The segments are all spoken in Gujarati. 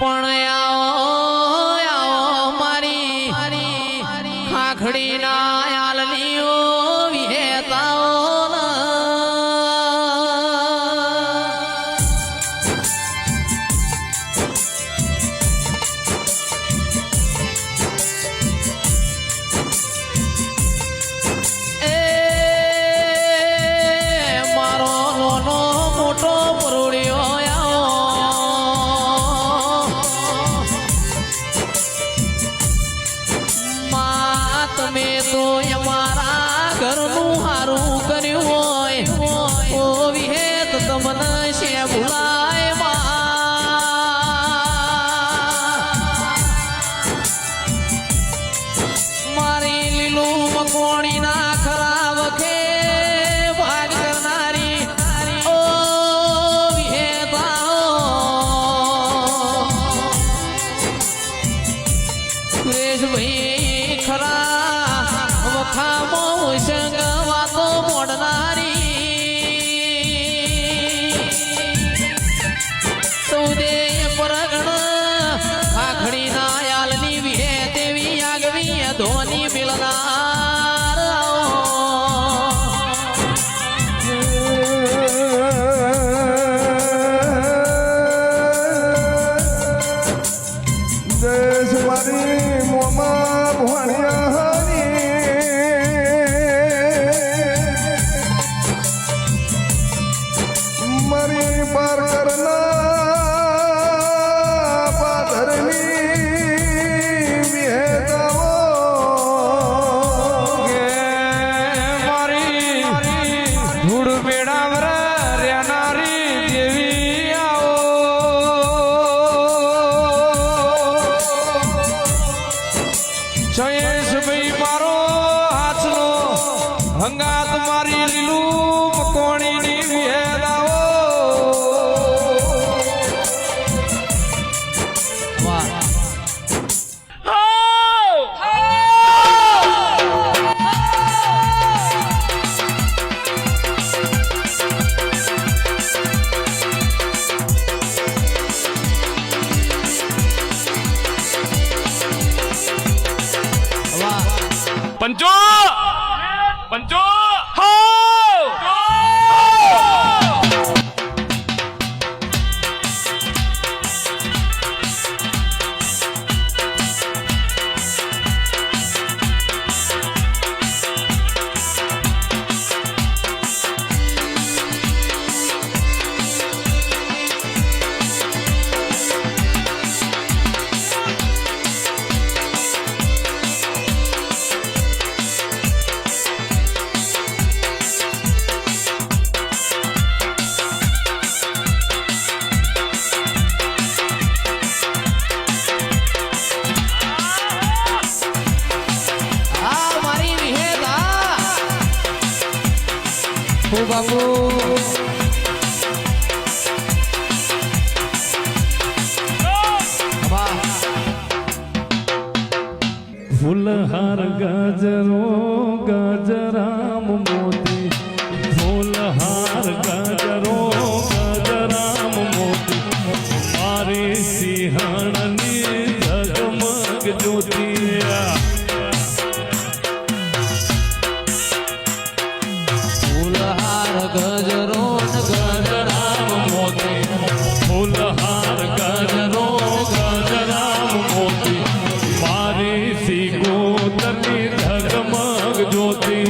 પણ આવો મારી ખાખડી ના આલલીઓ વિહેતાઓ ધોની મિલનાર દેશ મારી મોમા ભણ્યા મારી પાર કરના પાધરની હંગાત મારી લીલું મકોણીની વિહેલાઓ વાહ પંચો પંચો હો બાબુ ફૂલહાર ગાજરો ગાજરામ મોતી ફૂલહાર ગાજરો ગાજરામ મોતી મારી સિંહણની ઝગમગ જ્યોતિયા ગજરો ગજરામ મોતી ફૂલહાર ગાજરો ગાજરામ મોતી મારી સિગોતરની ઝગમગ જ્યોતિ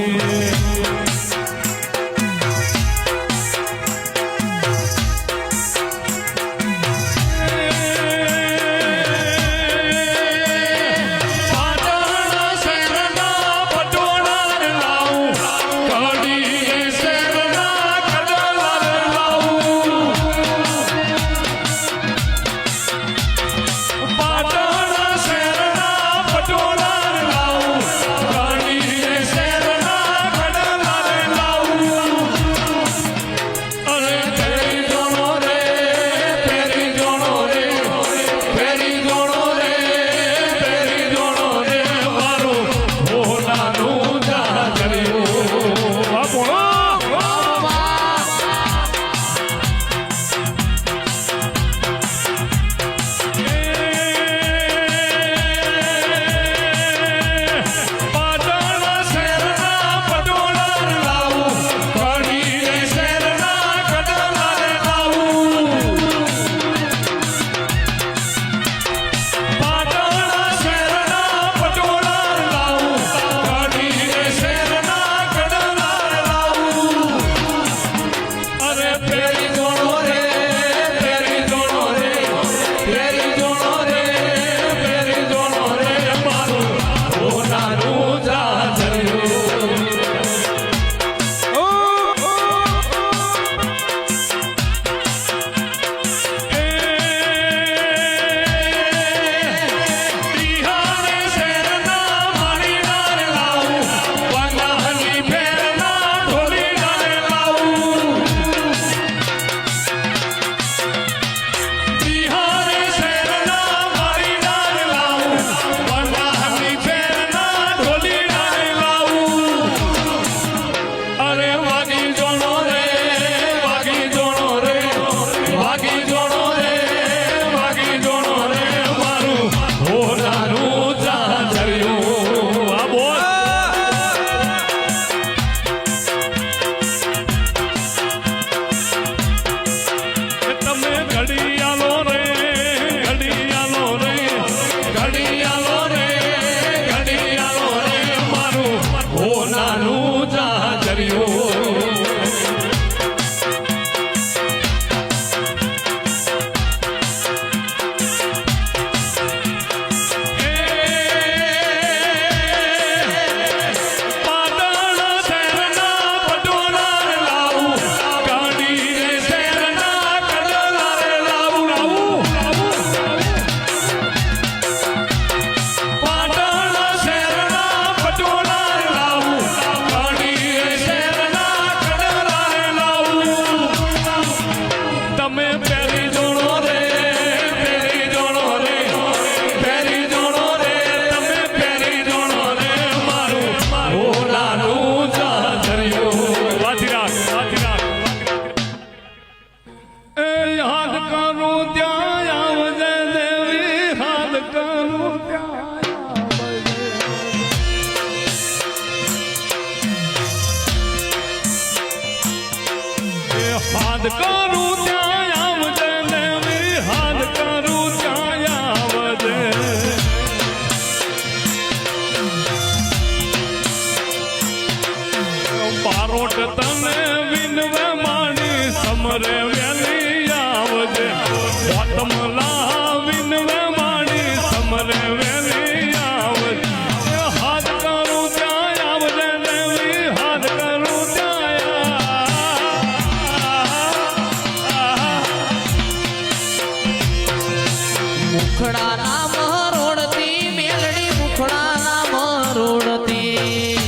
મુખડાના મરોડતી મેલડી મુખડાના મરોડતી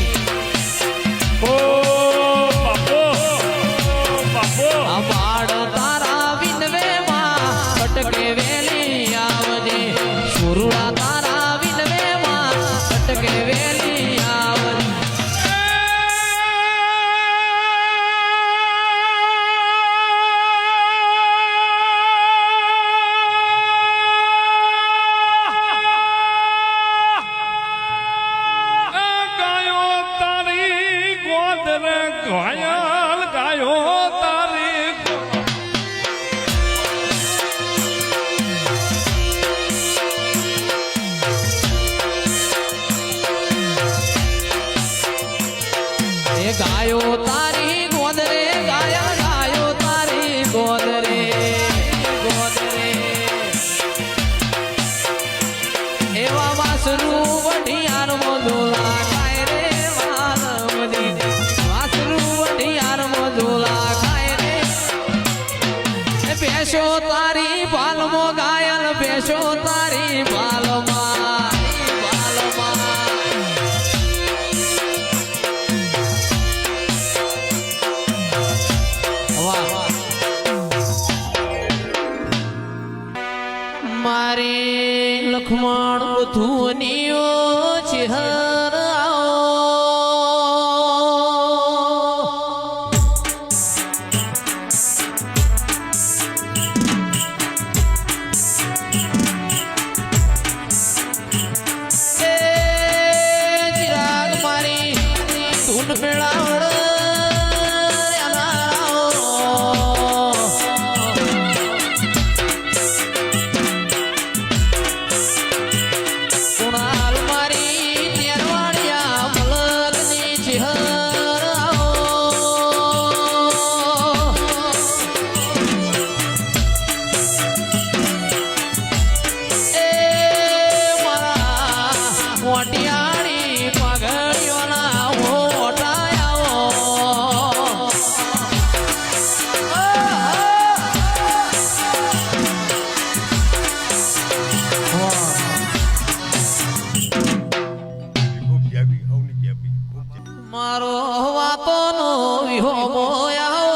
ઓ બાપો બાપો આ બાળ તારા વિનવે માં અટકે વેલી આવજે સુરુડા તારા વિનવે માં અટકે વેલી આવજે ગાયો તારી ગોદ રે ઘાયલ ગાયો તારી એ ગાયો તારી ગોદરે ગાયા ગાયો તારી ગોદરે ગોદરે એવા વાસરું વઢિયાર મોદુલા ખાય રે વાલમદી વાસરું વઢિયાર મોદુલા ખાય રે એ બેસો તારી પાલમો ગાયલ બેસો તારી પાલમાં મારે લખમણ બધુનિયો ચહેર ચિરાગ મારી ધૂન મેળાવડ કુણાલ મારી તેરવાડિયા મલકની ચહેર એ મારા મોટિયાળી પગડીઓના મારો વાતોનો વિહોમો આવો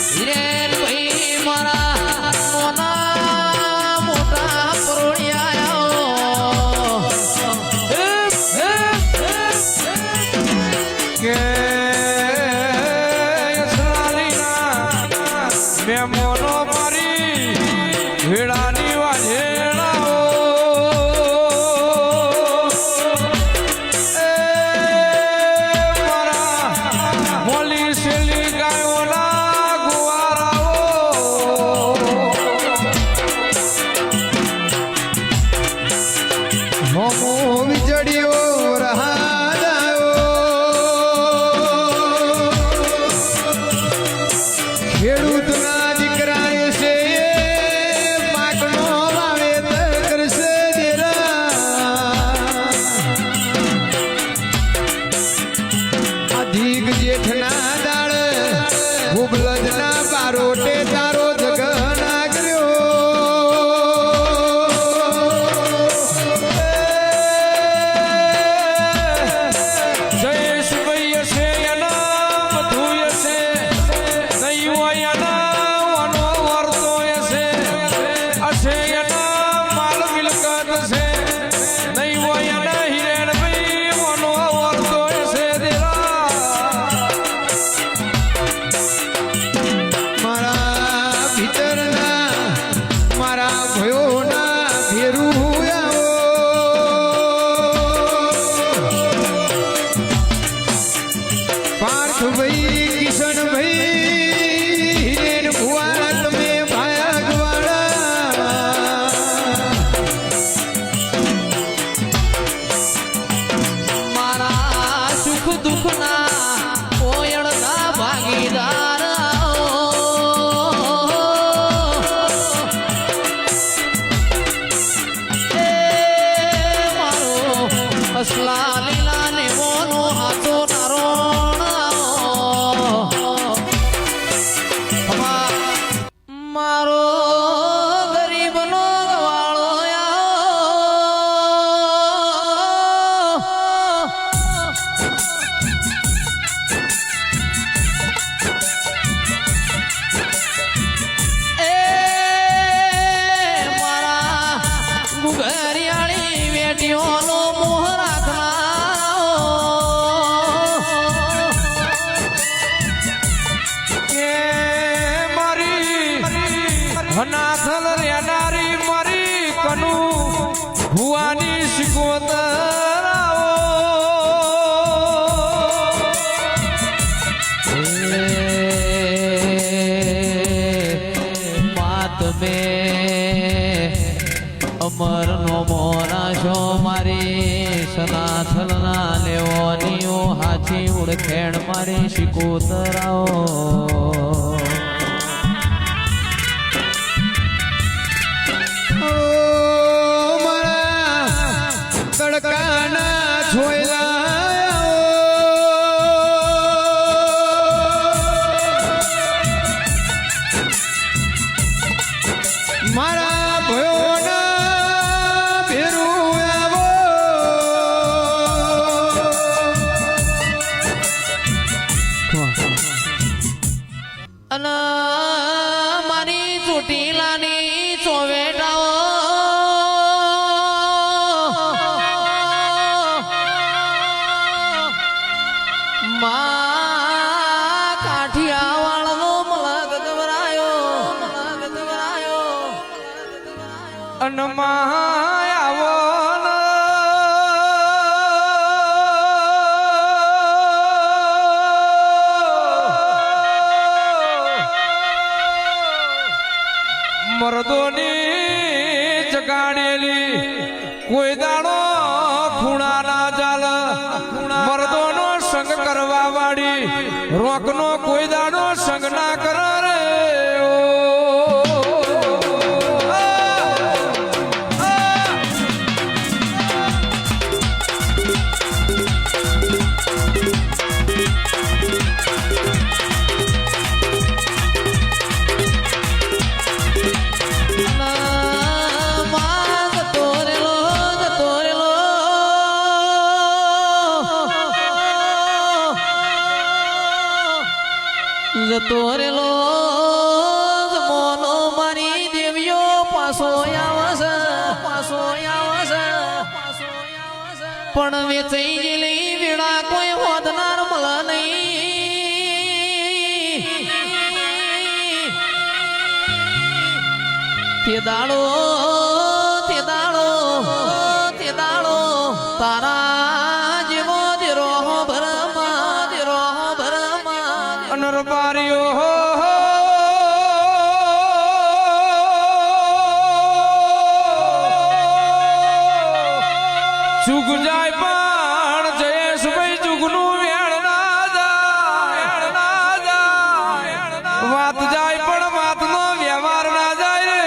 હિરેન ભાઈ મારા મોના મોટા પરોળિયા કે યસરાલીના મેમોનો મારી વેળાની વાજેડાઓ એ મારા મોલી શેલી ગાયોના ગુવારાઓ હોમો વીજળીઓ રહાદાઓ ખેડૂતના દીકરાએ છે પાકનો વાવેતર કરશે દેરા અધિક જેઠના દાળ ભૂગલજના બારોટે તારો જગના કર્યો જયેશભાઈ હશે એના બધું હશે નહીં હોય એના વાનો વર્તો હશે હશે એના માલ મિલકત હશે નહીં હોય એના હિરેનભાઈ વાનો વર્તો હશે દેરા મારા ભીતરના મારા ભયોના ભેરું આવો પાર્થભાઈ કિશનભાઈ હિરેન ભુવા તમે ભાયગવાળા મારા સુખ દુઃખના કોયળના ભાગીદાર એ મારો અસલા લીલા ને થલના લેવોનીઓ હાચી ઉડખેણ મારી શિકોતરાઓ ઓ મારા તડકાના છોયલા મારા ભયોના ભેરું આવો અને મારી ચોટીલાની ચોવેટાઓ મા કાઠિયાવાડનો મલક ગભરાયો અનમાયાવો મરદોની જગાડેલી કોઈ દાડો ખૂણા ના ચાલ મરદોનો સંગ કરવા વાળી રોકનો કોઈ દાડો સંગ ના કરે રે જતો રેલો મોનો મારી દેવીઓ પાસો આવશે પણ વેચાઈ ગયેલી વેળા કોઈ હોદનાર મળ નહીં તે દાડો તારા જેવો દેરો ભરમા અનરબારીઓ ચૂક જાય પણ જયેશભાઈ ચૂકનું વેણ ના જાય વાત જાય પણ વાતનો વ્યવહાર ના જાય રે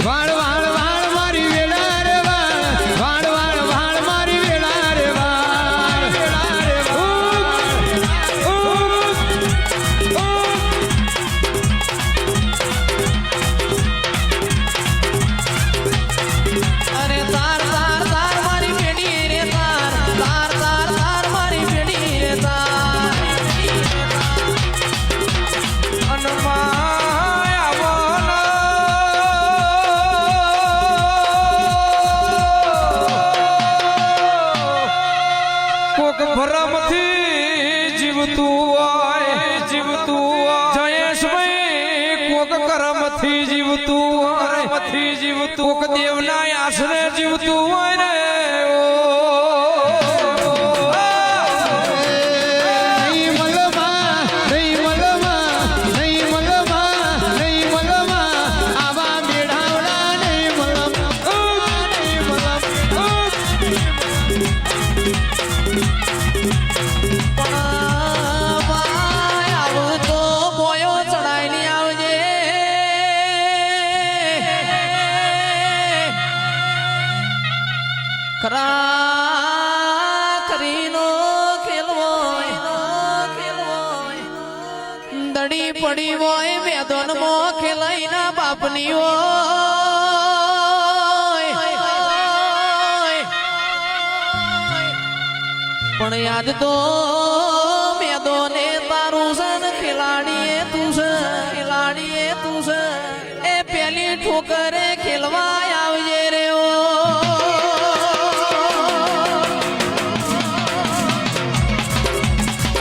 વાળ વાળ વાળ મારી વેલા રે વાળ વાળ વાળ મારી વેલા રે વાળ અરે તાર મારી પેડી રે તાર મારી પેડી રે તાર કોક ભરમથી જીવતું હોય જયેશભાઈ કોક કરમથી જીવતું હોય કોક દેવના આશરે જીવતું હોય ને નહીં મલમાં આવા મેળાવડા નહીં મલમ આવું તો બોયો ચડાઈ આવજે ખરા કરીનો ખેલવો દડી પડી હોય મેદાનમાં ખેલાઈ ના બાપની હોય પણ યાદ તો મેદોને તારું સન ખેલાડીએ તું છે એ પેલી ઠોકરે ખેલવા આવજે રે ઓ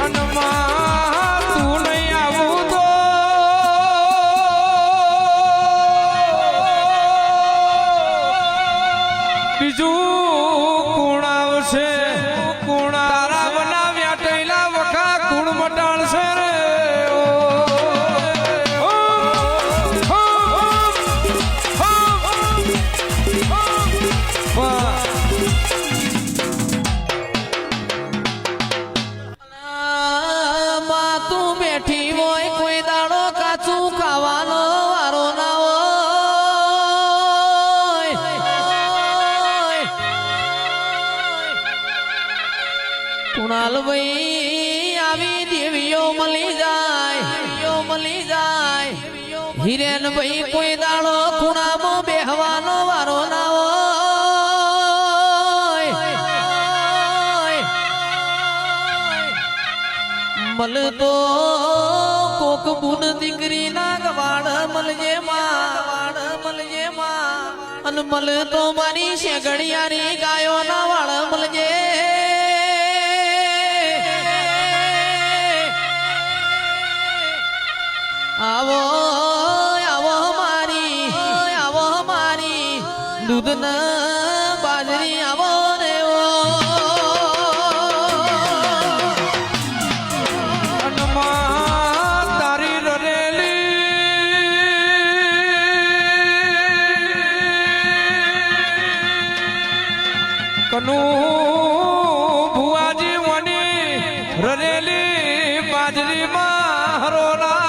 અનમાં તું નહીં આવું તો બીજું કોણ આવશે તારા બનાવ્યા ટૈલા વખા કુણ મટાડશે રે ઓ હિરેન ભાઈ કોઈ દાડો ખૂણામાં બેહવાનો વારો ના હોય મળતો કોક બુન દીકરી ના ગવાડ મળજે માં અને મળતો મારી શેગડિયાની ગાયો ના વાળ મળજે આવો મારી દૂધ ના બાજરી આવો રે હનુમાન તારી રરેલી કનુ ભુવાજી વની રરેલી બાજરીમાં હરોલા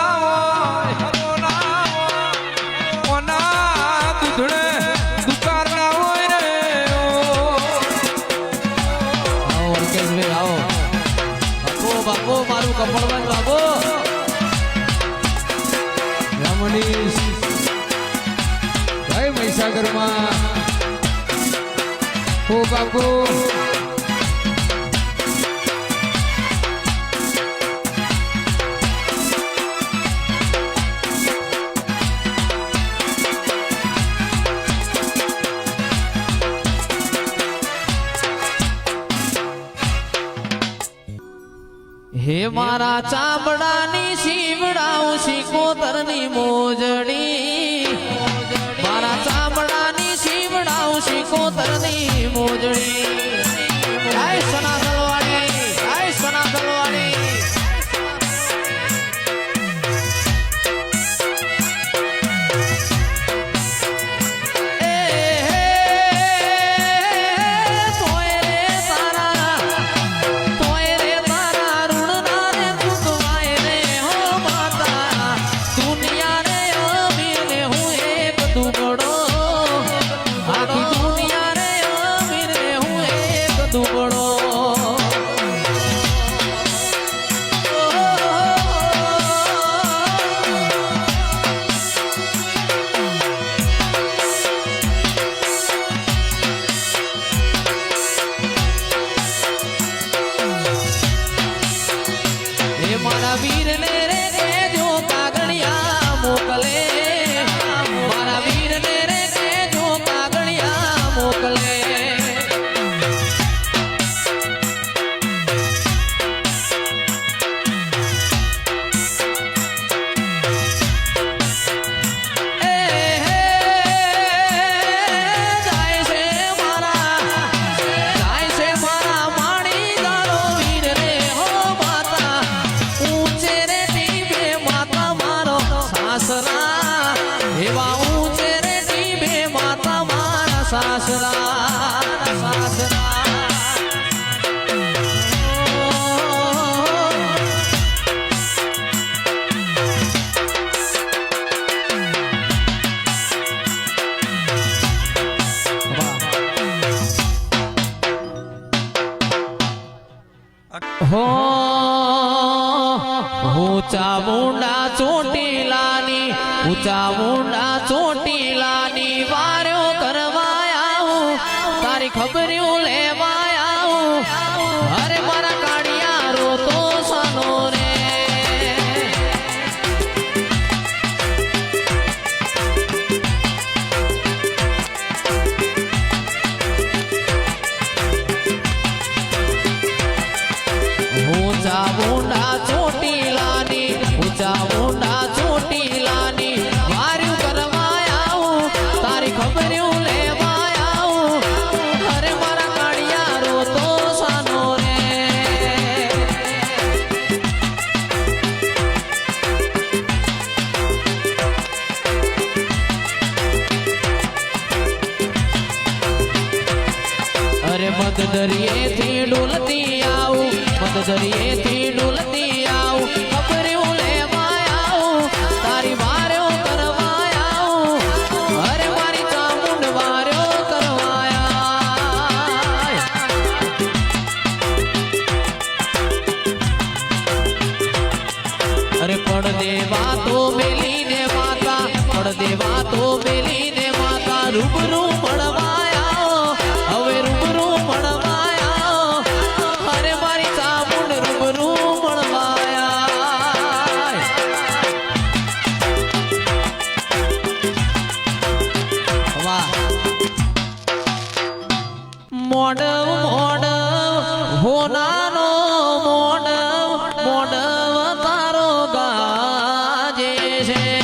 ઓના દૂધડે દુકાર ના હોય રે આવો અલ્કેશભાઈ આવો બાપુ મારું કપડવાન બાપુ રમણીશ જય મહીસાગરમાં હો બાપુ હે મારા ચામડાની શીવડાઉં શિકોતરની મોજડી મારા ચામડાની શીવડાઉં શિકોતરની મોજડી જય સના તલવાડી જય સના તલવાડી મારા વીરને રે કેજો કાગળિયા મોકલે મારા વીરને રે કેજો કાગળિયા મોકલે હો ઊંચા મુંડા ચોટીલાની વાર્યો કરવાયા તારી ખબર્યું લેવાયા અરે મારા કાળિયા રોતો સનો રે ઊંચા મુંડા ચોટીલાની વાર્યું કરવાયા તારી ખબર્યું લેવાયા અરે મારા કાળિયા રોતો સાનો રે અરે મધ દરિયેથી ડોલતી આવું ખબર્યું લેવાયા તારી વાર્યો કરવાયા અરે મારી ચામુંડ વાર્યો કરવાયા અરે પણ દેવા તો મેલીને માતા છે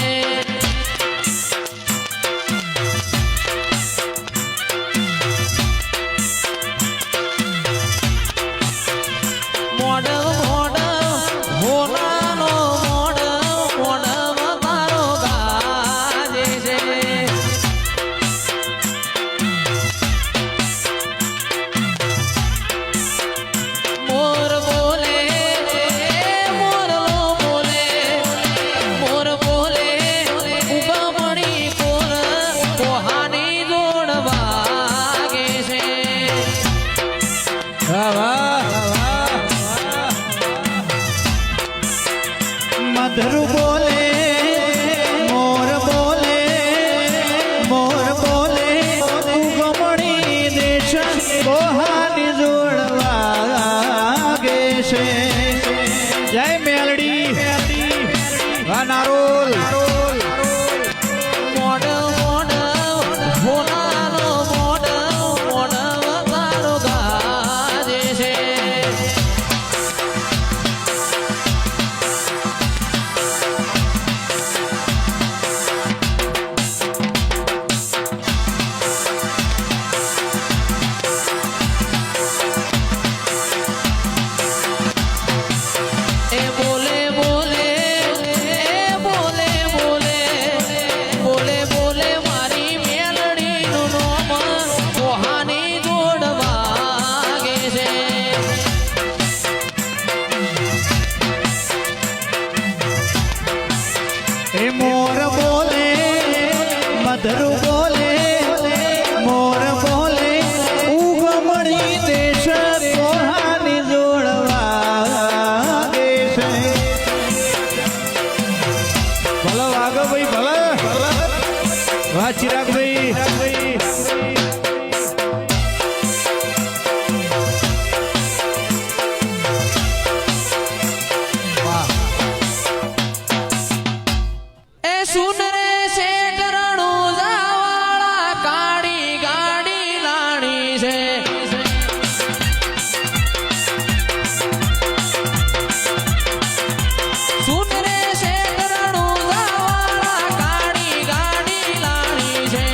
મધરુ બોલે મોર બોલે મોર બોલે ઉગમણી દેશ કોહાની જોડવા ગે છે જય મેલડી નારોલ મોર બોલે મધરુ બોલે મોર બોલે ઉગમણી દેશ કોહાની જોડવા ગે છે ભલો વાગો ભાઈ ભલો વાહ ચિરાગ ભાઈ સુન રે શેઠ રણુજાવાળા કાળી ગાડી લાણી છે સુન રે શેઠ રણુજાવાળા કાળી ગાડી લાણી છે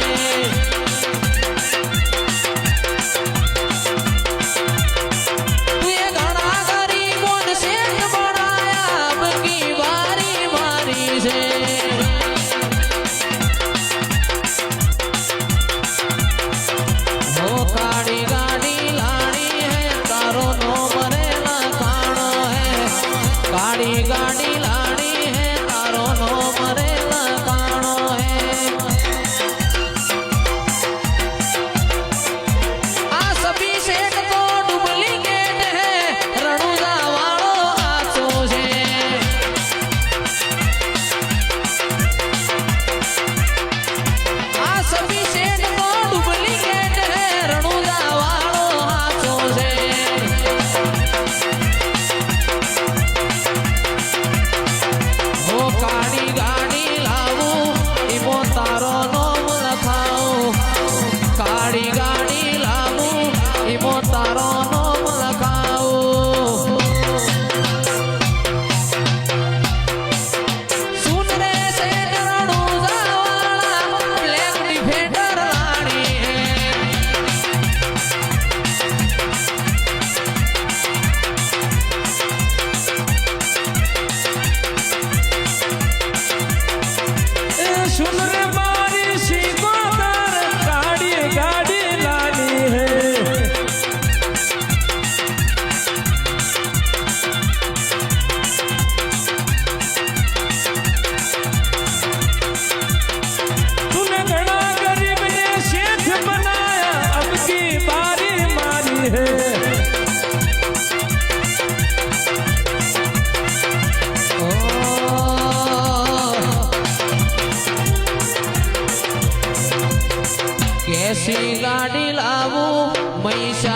તુએ ઘણા ગરીબોને શેઠ બનાયા બગી વારી મારી છે काड़ी गाड़ी लानी है तारो नो मरेला खानो है काड़ी गाड़ी लानी है तारो नो मरेला खानो है आ सभी सेठ तो डुप्लीकेट है रणुजा वालो आसो है आ सभी सेठ तो डुप्लीकेट है रणुजा वालो हाथो से हो काड़ी गाड़ी लावू इमो तारो नाम लखाऊ काड़ी गाड़ी लावू इमो तारो नाम लखाऊ सुन रे सेठ रणुजा वाला ब्लैक डिफेंडर लानी है सुन रे मारी सिकोतर काड़ी गाड़ी लानी है तूने घना गरीब ने शेठ बनाया अब की बारी मारी है कैसी गाड़ी लावू मैसा